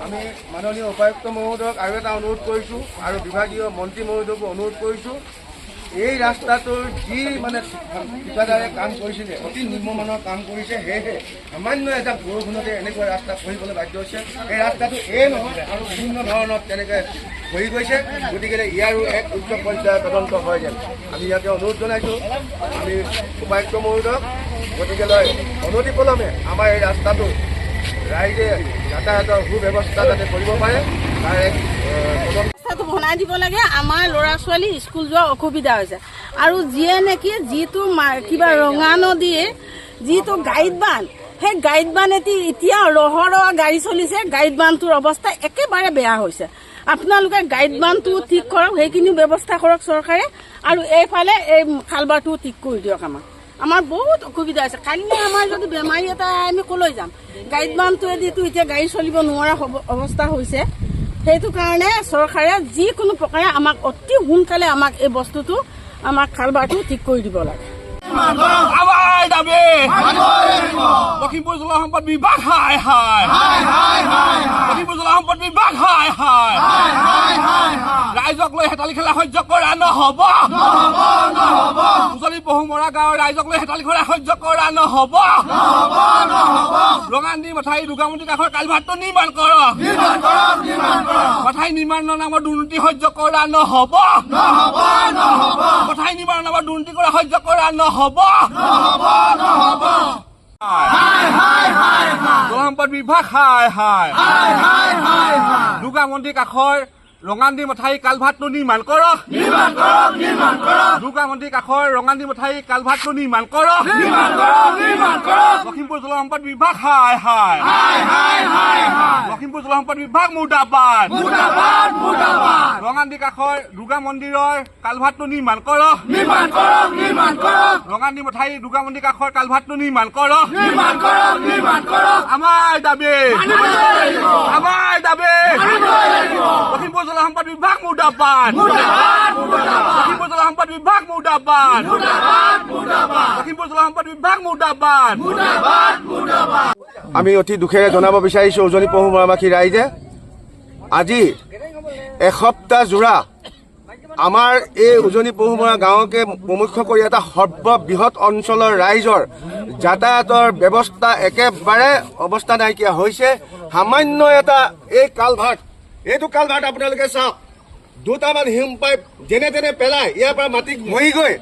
আমি মাননীয় উপায়ুক্ত মহোদয়ক আৰু এটা অনুৰোধ কৰিছোঁ আৰু বিভাগীয় মন্ত্ৰী মহোদয়কো অনুৰোধ কৰিছোঁ এই ৰাস্তাটোৰ যি মানে ঠিকাদাৰে কাম কৰিছিলে অতি নিম্নমানৰ কাম কৰিছে সেয়েহে সামান্য এটা বৰষুণতে এনেকুৱা ৰাস্তা খহিবলৈ বাধ্য হৈছে এই ৰাস্তাটো নহয় আৰু বিভিন্ন ধৰণৰ তেনেকৈ খহি গৈছে গতিকে ইয়াৰো এক উচ্চ পৰ্যায়ৰ তদন্ত হয় যেন আমি ইয়াতে অনুৰোধ জনাইছোঁ আমি উপায়ুক্ত মহোদয়ক গতিকেলৈ অনতিপলমে আমাৰ এই ৰাস্তাটো ৰাইজে যাতায়াতৰ সুব্যৱস্থা যাতে কৰিব পাৰে তাৰ এক ৰাস্তাটো বনাই দিব লাগে আমাৰ ল'ৰা ছোৱালী স্কুল যোৱাৰ অসুবিধা হৈছে আৰু যিয়ে নেকি যিটো কিবা ৰঙা নদীয়ে যিটো গাইড বান্ধ সেই গাইড বান্ধেদি এতিয়া ৰহৰহ গাড়ী চলিছে গাইড বান্ধটোৰ অৱস্থা একেবাৰে বেয়া হৈছে আপোনালোকে গাইড বান্ধটো ঠিক কৰক সেইখিনি ব্যৱস্থা কৰক চৰকাৰে আৰু এইফালে এই খালবাৰটো ঠিক কৰি দিয়ক আমাৰ বহুত অসুবিধা হৈছে কালি আমাৰ যদি বেমাৰী এটা আমি কলৈ যাম গাইড বান্ধটোৱেদিতো এতিয়া গাড়ী চলিব নোৱাৰা অৱস্থা হৈছে সেইটো কাৰণে চৰকাৰে যিকোনো প্ৰকাৰে আমাক অতি সোনকালে আমাক এই বস্তুটো আমাক খালবাৰটো ঠিক কৰি দিব লাগে লখিমপুৰ জল সম্পদ বিভাগ লখিমপুৰ জল সম্পদ বিভাগ ৰাইজক লৈ হেতালি খেলা সহ্য কৰা নহ'ব উজনি পহুমৰা গাঁৱৰ ৰাইজক লৈ হেতালি খেলা সহ্য কৰা নহ'ব ৰঙান্দি মথাউৰি দুৰ্গামন্দিৰ কাষৰ কালভাৰটো নিৰ্মাণ কৰক মথাউৰি নিৰ্মাণৰ নামত দুৰ্নীতি সহ্য কৰা নহ'ব মথাউৰি নিৰ্মাণৰ নামত দুৰ্নীতি কৰা সহ্য কৰা নহ'ব জল সম্পদ বিভাগ দুৰ্গামন্দিৰ কাষৰ ৰঙান্দি মথাউৰি কালভাৰটো নিৰ্মাণ কৰক দুৰ্গামন্দিৰ কাষৰ ৰঙান্দি মথাউৰি কালভাৰটো নিৰ্মাণ কৰক লখিমপুৰ জল সম্পদ বিভাগ লখিমপুৰ জল সম্পদ বিভাগ মুৰ্দাবাদ ৰঙান্দি কাষৰ দুৰ্গা মন্দিৰৰ কালভাৰটো নিৰ্মাণ কৰক ৰঙান্দি মথাউৰি দুৰ্গা মন্দিৰ কাষৰ কালভাৰটো নিৰ্মাণ কৰক আমাৰ দাবী লখিমপুৰ জল সম্পদ বিভাগ মুৰ্দাবাদ লখিমপুৰ জল সম্পদ বিভাগ মুৰ্দাবাদ লখিমপুৰ জল সম্পদ বিভাগ মুৰ্দাবাদ আমি অতি দুখেৰে জনাব বিচাৰিছোঁ উজনি পহুমৰাবাসী ৰাইজে আজি এসপ্তাহ জোৰা আমাৰ এই উজনি পহুমৰা গাঁৱকে প্ৰমুখ্য কৰি এটা সৰ্ববৃহৎ অঞ্চলৰ ৰাইজৰ যাতায়াতৰ ব্যৱস্থা একেবাৰে অৱস্থা নাইকিয়া হৈছে সামান্য এটা এই কালভাৰ্ট এইটো কালভাৰ্ট আপোনালোকে চাওক দুটামান হিম পাইপ যেনে তেনে পেলাই ইয়াৰ পৰা মাটি মহি গৈ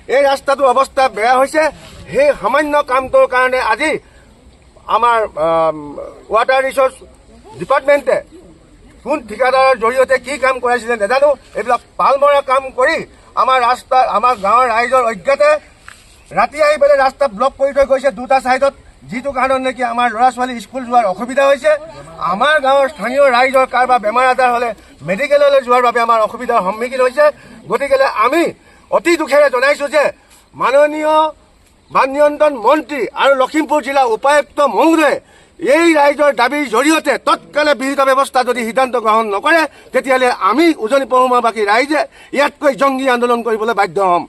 এই ৰাস্তাটোৰ অৱস্থা বেয়া হৈছে সেই সামান্য কামটোৰ কাৰণে আজি আমাৰ ৱাটাৰ ৰিচোৰ্চ ডিপাৰ্টমেণ্টে কোন ঠিকাদাৰৰ জৰিয়তে কি কাম কৰাইছিলে নাজানো এইবিলাক পালমৰা কাম কৰি আমাৰ ৰাস্তা আমাৰ গাঁৱৰ ৰাইজৰ অজ্ঞাতে ৰাতি আহি পেলাই ৰাস্তা ব্লক কৰি থৈ গৈছে দুটা ছাইডত যিটো কাৰণত নেকি আমাৰ ল'ৰা ছোৱালী স্কুল যোৱাৰ অসুবিধা হৈছে আমাৰ গাঁৱৰ স্থানীয় ৰাইজৰ কাৰোবাৰ বেমাৰ আজাৰ হ'লে মেডিকেললৈ যোৱাৰ বাবে আমাৰ অসুবিধাৰ সন্মুখীন হৈছে গতিকে আমি অতি দুখেৰে জনাইছোঁ যে মাননীয় বান নিয়ন্ত্ৰণ মন্ত্ৰী আৰু লখিমপুৰ জিলা উপায়ুক্ত মহোদয়ে এই ৰাইজৰ দাবীৰ জৰিয়তে তৎকালে বিহিত ব্যৱস্থা যদি সিদ্ধান্ত গ্ৰহণ নকৰে তেতিয়াহ'লে আমি উজনি পহুমৰাবাসী ৰাইজে ইয়াতকৈ জংগী আন্দোলন কৰিবলৈ বাধ্য হ'ম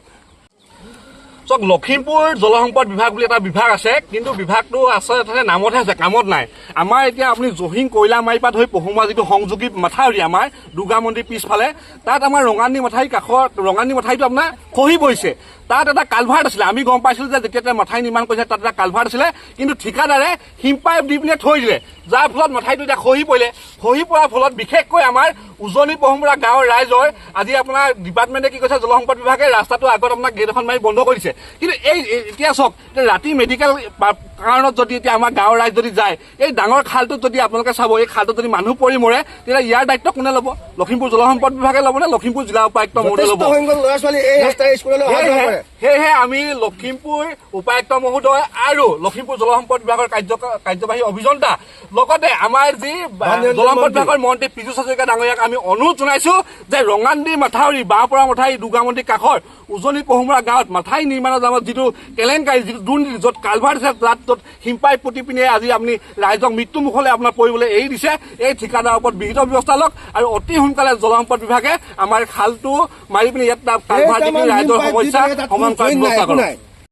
চাওক লখিমপুৰ জল সম্পদ বিভাগ বুলি এটা বিভাগ আছে কিন্তু বিভাগটো আচলতে নামতহে আছে কামত নাই আমাৰ এতিয়া আপুনি জহিং কয়লামাৰীৰ পৰা ধৰি পহুমৰা যিটো সংযোগী মথাউৰি আমাৰ দুৰ্গা মন্দিৰ পিছফালে তাত আমাৰ ৰঙান্দি মথাউৰি কাষৰ ৰঙান্দি মথাউৰিটো আপোনাৰ খহি পৰিছে তাত এটা কালভাৰ্ট আছিলে আমি গম পাইছিলোঁ যে যেতিয়া মথাউৰি নিৰ্মাণ কৰিছে তাত এটা কালভাৰ্ট আছিলে কিন্তু ঠিকাদাৰে হিম পাইপ দি পিনে থৈ দিলে যাৰ ফলত মথাউৰিটো এতিয়া খহি পৰাৰ ফলত বিশেষকৈ আমাৰ উজনি পহুমৰা গাঁৱৰ ৰাইজৰ আজি আপোনাৰ ডিপাৰ্টমেণ্টে কি কৈছে জল সম্পদ বিভাগে ৰাস্তাটো আগত আপোনাৰ গেট এখন মাৰি বন্ধ কৰি দিছে কিন্তু এই এতিয়া চাওক ৰাতি মেডিকেল কাৰণত যদি এতিয়া আমাৰ গাঁৱৰ ৰাইজ যদি যায় এই ডাঙৰ খালটোত যদি আপোনালোকে চাব এই খালটোত যদি মানুহ পৰি মৰে তেতিয়া ইয়াৰ দায়িত্ব কোনে ল'ব লখিমপুৰ জল সম্পদ বিভাগে ল'ব নে লখিমপুৰ জিলা উপায়ুক্ত মহোদয়ে ল'ব সেয়েহে আমি লখিমপুৰ উপায়ুক্ত মহোদয় আৰু লখিমপুৰ জল সম্পদ বিভাগৰ কাৰ্যবাহী অভিযন্তা লগতে আমাৰ যি জল সম্পদ বিভাগৰ মন্ত্ৰী পীযুষ হাজৰিকা ডাঙৰীয়াক আমি অনুৰোধ জনাইছো যে ৰঙান্দি মথাউৰি বাঁহপৰা মথাউৰি দুৰ্গামন্দিৰ কাষৰ উজনি পহুমৰা গাঁৱত মথাউৰি নিৰ্মাণৰ নামত যিটো কেলেংকাৰী যিটো দুৰ্নীতি য'ত কালভাৰ্ট আছে তাত হিমপাইপ পুতি পিনে আজি আপুনি ৰাইজক মৃত্যুমুখলৈ আপোনাৰ পৰিবলৈ এৰি দিছে এই ঠিকাদাৰৰ ওপৰত বিহিত ব্যৱস্থা লওক আৰু অতি সোনকালে জল সম্পদ বিভাগে আমাৰ খালটো মাৰি পিনে ইয়াত কালভাৰ্ট দি ৰাইজৰ সমস্যা সমাধান কৰাৰ ব্যৱস্থা কৰক